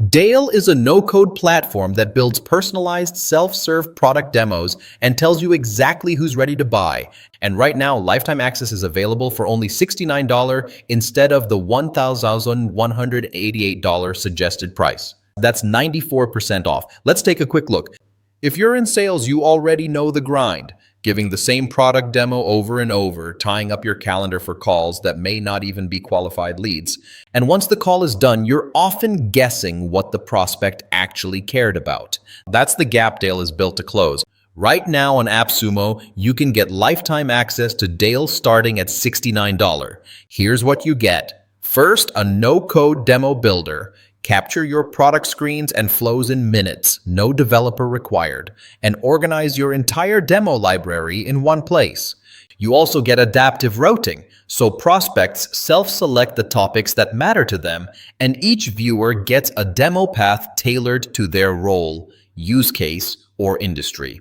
Dale is a no-code platform that builds personalized self-serve product demos and tells you exactly who's ready to buy. And right now, lifetime access is available for only $69 instead of the $1,188 suggested price. That's 94% off. Let's take a quick look. If you're in sales, you already know the grind. Giving the same product demo over and over, tying up your calendar for calls that may not even be qualified leads. And once the call is done, you're often guessing what the prospect actually cared about. That's the gap Dale is built to close. Right now on AppSumo, you can get lifetime access to Dale starting at $69. Here's what you get. First, a no-code demo builder. Capture your product screens and flows in minutes, no developer required, and organize your entire demo library in one place. You also get adaptive routing, so prospects self-select the topics that matter to them, and each viewer gets a demo path tailored to their role, use case, or industry.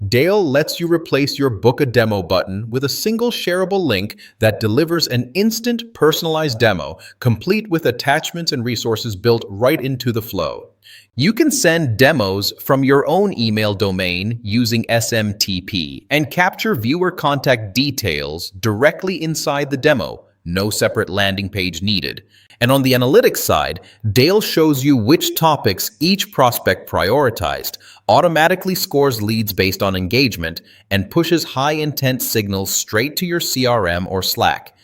Dale lets you replace your Book a Demo button with a single shareable link that delivers an instant personalized demo, complete with attachments and resources built right into the flow. You can send demos from your own email domain using SMTP and capture viewer contact details directly inside the demo. No separate landing page needed. And on the analytics side, Dale shows you which topics each prospect prioritized, automatically scores leads based on engagement, and pushes high-intent signals straight to your CRM or Slack.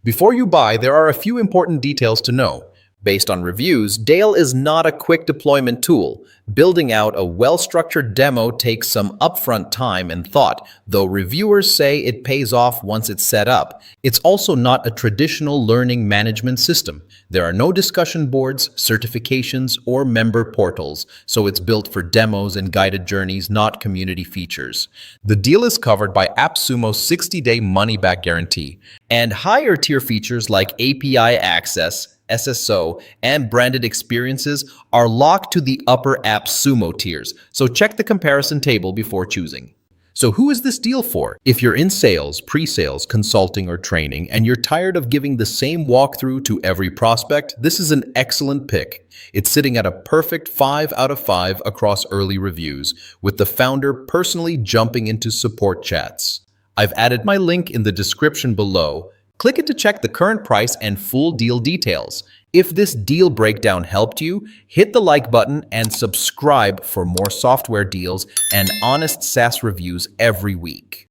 Before you buy, there are a few important details to know. Based on reviews, Dale is not a quick deployment tool. Building out a well-structured demo takes some upfront time and thought, though reviewers say it pays off once it's set up. It's also not a traditional learning management system. There are no discussion boards, certifications, or member portals, so it's built for demos and guided journeys, not community features. The deal is covered by AppSumo's 60-day money-back guarantee, and higher-tier features like API access, SSO, and branded experiences are locked to the upper AppSumo tiers, so check the comparison table before choosing. So who is this deal for? If you're in sales, pre-sales, consulting, or training, and you're tired of giving the same walkthrough to every prospect, this is an excellent pick. It's sitting at a perfect 5 out of 5 across early reviews, with the founder personally jumping into support chats. I've added my link in the description below. Click it to check the current price and full deal details. If this deal breakdown helped you, hit the like button and subscribe for more software deals and honest SaaS reviews every week.